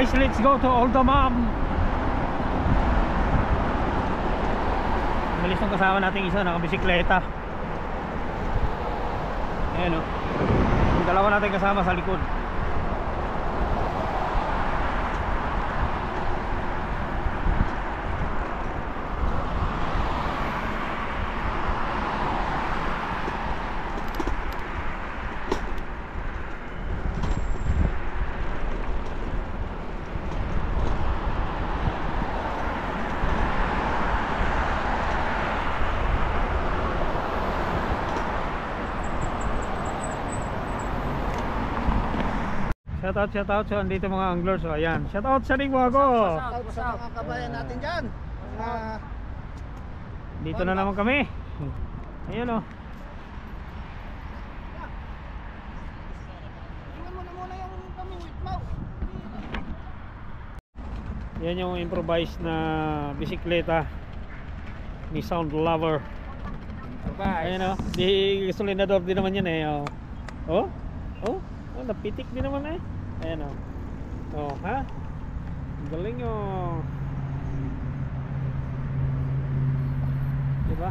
guys, let's go to Oldamam. Malis nung kasama nating isa, nakabisikleta. Ayan o, yung dalawa natin kasama sa likod. Shout out so andito mga anglers. So ayan, shout out sa ring mo ako. Shout out sa mga kabayan natin diyan. Dito na naman kami. Ayun oh. Iwan mo na muna yung kami with mo. Yan yung improvised na bisikleta ni Sound Lover. Ayun oh, di gasolinador din naman yan eh. Oh, napitik din naman eh. Ayan o. Oh, ha? Galing o. Diba?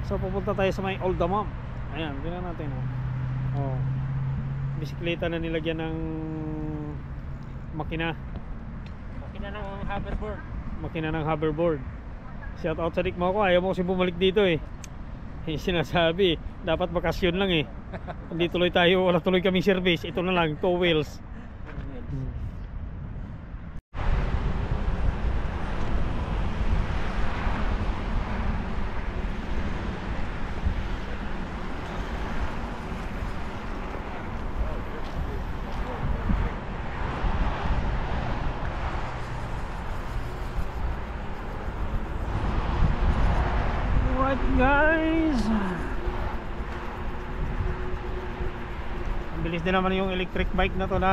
So pupunta tayo sa may Oldamam. Ayan, tingnan natin o. Oh. Bisikleta na nilagyan ng makina. Makina ng hoverboard. Makina ng hoverboard. Shout out sa Rick mo ako. Ayaw mo kasi bumalik dito eh. Sinasabi, dapat bakasyon lang eh. Hindi tuloy tayo, wala tuloy kaming service. Ito na lang, 2 wheels. Alright guys, ang bilis din naman yung electric bike na to na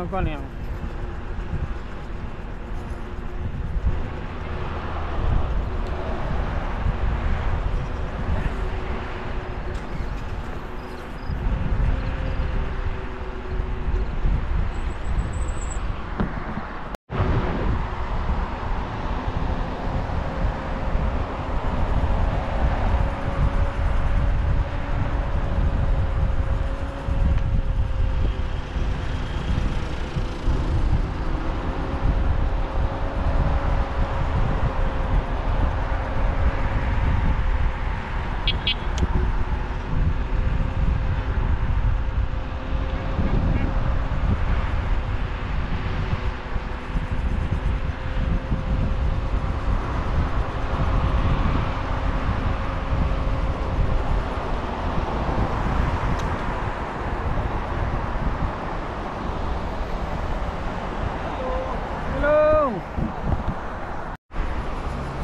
ano yan.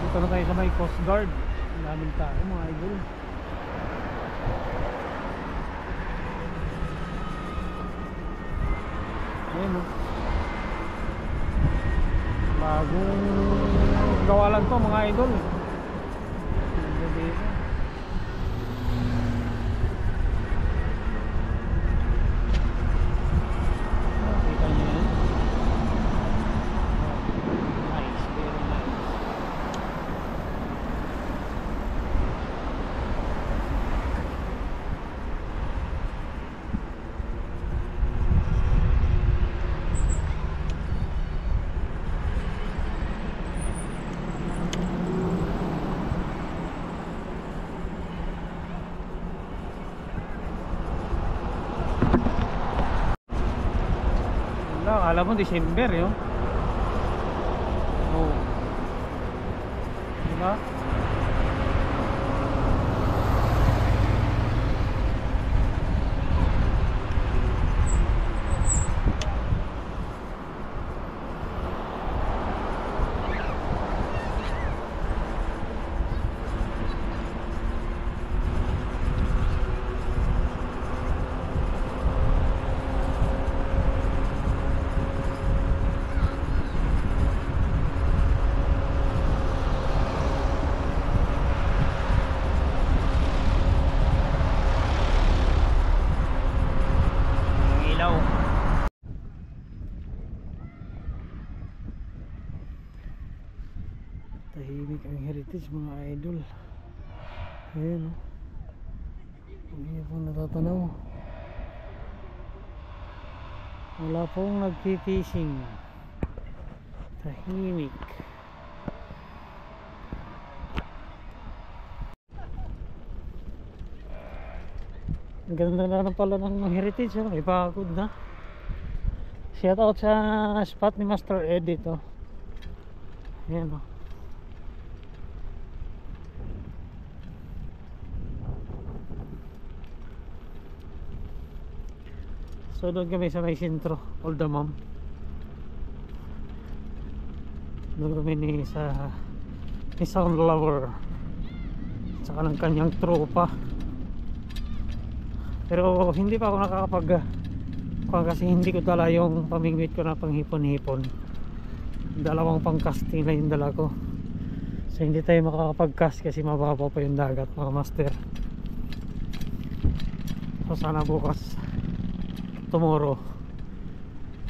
Dito na tayo sa may Coast Guard. Ang daming tao mga idol. Ayan o. Bagong gawa lang to mga idol. Kita nyo yan. Nice, very nice. Akala mo December yun. Oh. Diba? Tahimik ang heritage mga idol. Ayan o. Hindi pong natatanaw. Wala pong nagpipishing. Tahimik. Ang ganda na pala ng heritage. May pagod na. Shout out sa spot ni Master Ed dito. Ayan o. So doon kami sa may sentro, Old Damam. Doon kami ni Sound Lover saka ng kanyang tropa. Pero hindi pa ako nakakapag kasi hindi ko dala yung pamingwit ko na panghipon-hipon. Dalawang pang-casting na yung dala ko. So hindi tayo makakapag-cast kasi mababa pa yung dagat mga master. So sana bukas, tomorrow,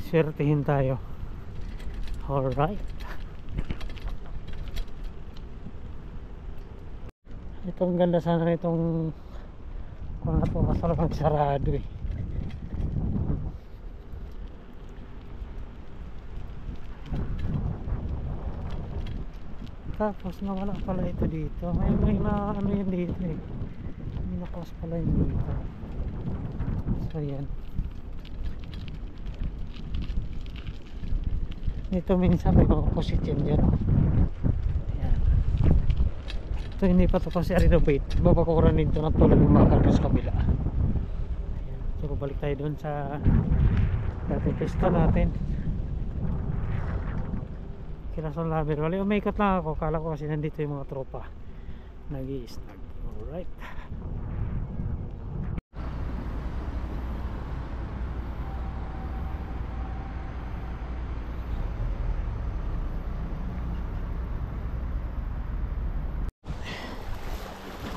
swertihin tayo. Alright. Ito ang ganda sana nitong kung na po kasalang sarado eh. Tapos nawala pala ito dito. May na ano yun dito eh. May nakos pala yun dito. So yan. Ito minsan may mga position dyan. Yan. Ito hindi pa ito kasi renovate. Babakuran dito na tulad ng mga kalbos kabila. Yan. So balik tayo doon sa dating pista natin. Kinason Lover. Wala, umaikot lang ako. Kala ko kasi nandito yung mga tropa nag-i-snag. Alright.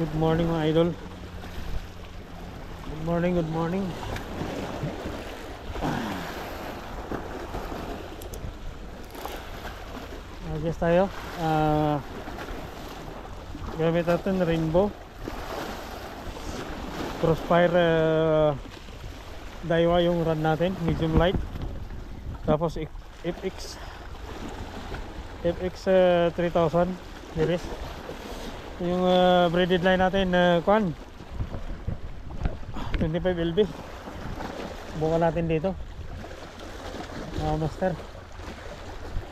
Good morning mga idol. Good morning, good morning. Adjust tayo. Gamit natin Rainbow Crossfire Daiwa yung run natin, medium light. Tapos FX 3000 series. Yung braided line natin kwan 25 LB. Bukan natin dito master.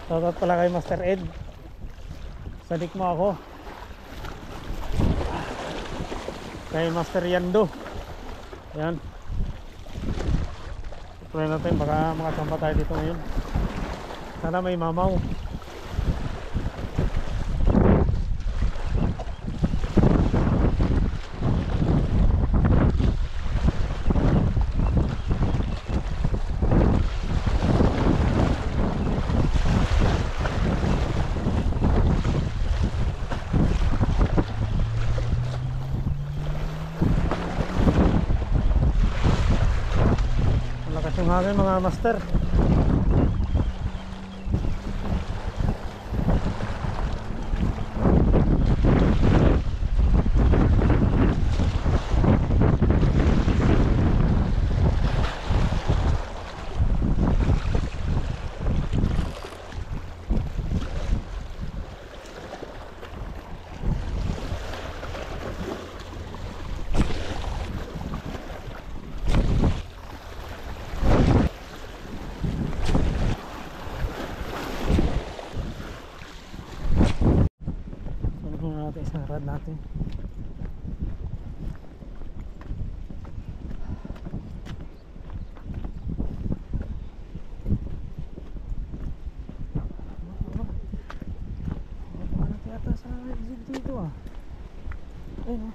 Shoutout pala kay Master Ed. Sadik mo ako kay Master Yando. Yan. Try natin baka makasamba tayo dito ngayon. Sana may mamaw. Yung hangin mga master. Isang rad natin. Ano yata sa exit dito ah. Ayun oh.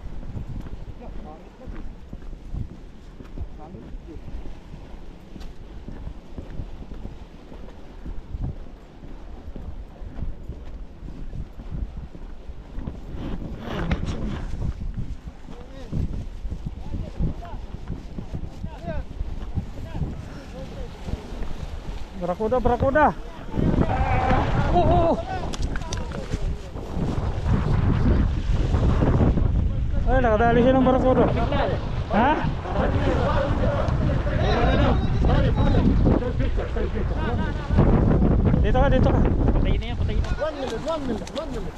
Barakuda, barakuda. Oh. nakadali siya ng barakudo. Ha? Dito ka, dito ka. Patayin na yan, patayin na. 1 minute, 1 minute, 1 minute.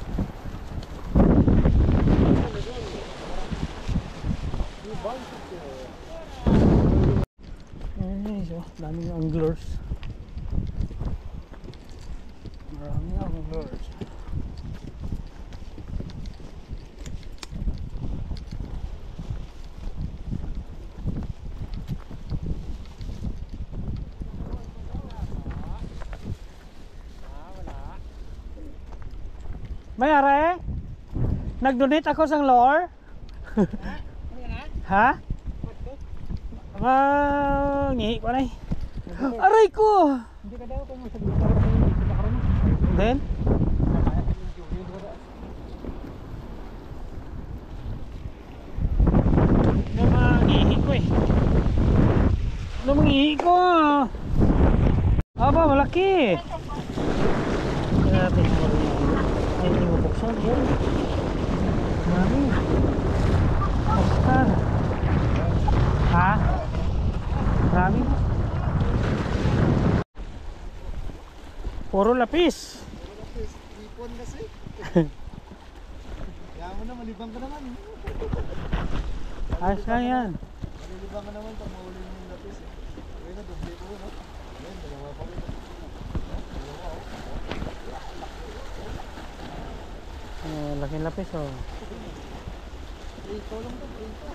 Ay, so, daming anglers. Maraming anglers. May are? Nag-donate ako sa lore? Ha? Ngihi ko na eh. Aray ko! Hindi ka daw kung sa karon. Then? Ngihi ko eh. Ngihi ko! Aba, malaki! Grabe mo rin. Ay, hindi mo buksan. Yan. Mami. Oscar. Ha? Marami. Puro lapis. Ipon kasi. Kaya mo na, malibang ka naman. Ayos lang yan. Malibang ka naman pag mahuli mo yung lapis. Kaya na, doble ko no? Ayan, dalawa pa rin. Laking lapis oh. Prito lang to, prito.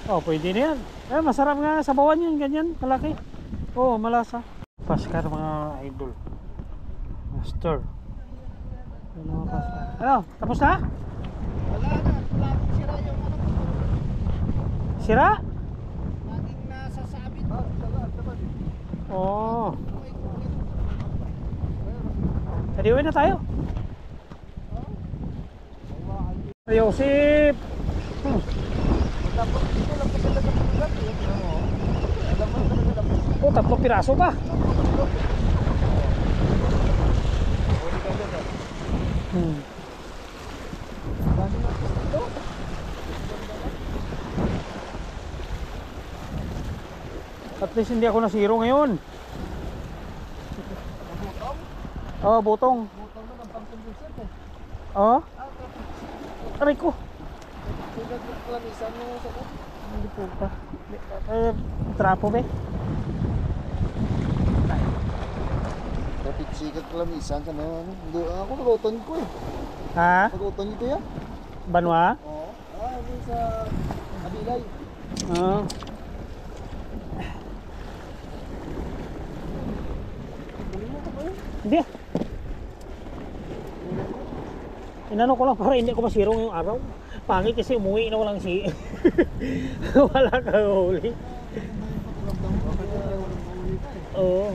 Oh, pwede na yan. Masarap nga sa bawan yun, ganyan, kalaki. Oh, malasa. Paskar mga idol. Master. Ano, paskar. Ano, tapos na? Wala na, laging sira yung ano. Sira? Laging nasasabit. Sabad. Oh. Pwede uwi na tayo. Yosip. Oh, 3 piraso pa. At least hindi ako nasiro ngayon. Oh, butong. Oh. Aray ko. Hindi po pa. Trapo ba? Kapit sikat kalamisan ka na. Hindi, ako naguton ko eh. Ha? Naguton ito yan. Banwa? Oo. Hindi sa Abilay. Oo. Hindi. Inano ko lang para hindi ko masiro ngayong araw. Pangit kasi umuwi na walang si wala kang huli. Oo.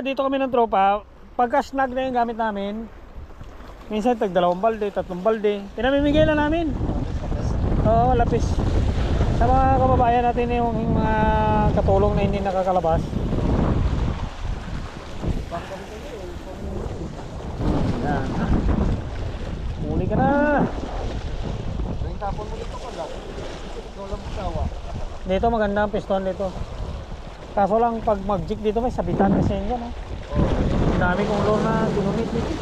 Dito kami ng tropa, pagka snag na yung gamit namin, minsan tag 2 balde, 3 balde, pinamimigay lang namin. Oo, lapis. Sa mga kababayan natin yung mga katulong na hindi nakakalabas. Yan. Muli ka na. Yung tapon mo dito ko lang. Ikaw lang magsawa. Dito maganda ang piston dito. Kaso lang pag mag-jig dito may sabitan kasi yan. Oh. Ang dami kong lure na dinunit dito.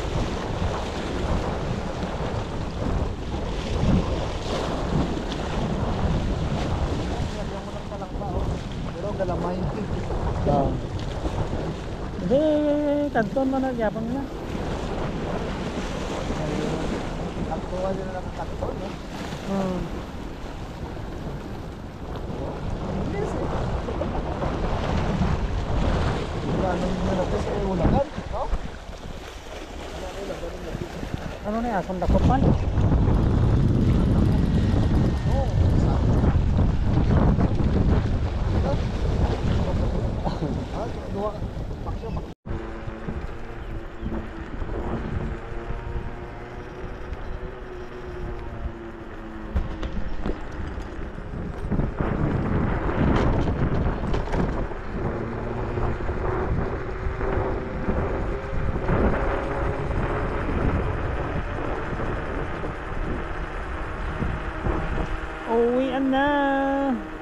Pero galamay. Hindi, kanton mo na, yapon na. Taktuan nila lang ang taktuan, no? Yes, eh. Anong nilapis ay ulagan, no? Ano na yan, asong dakopan? Oo, dua paksyo. Pauwian na.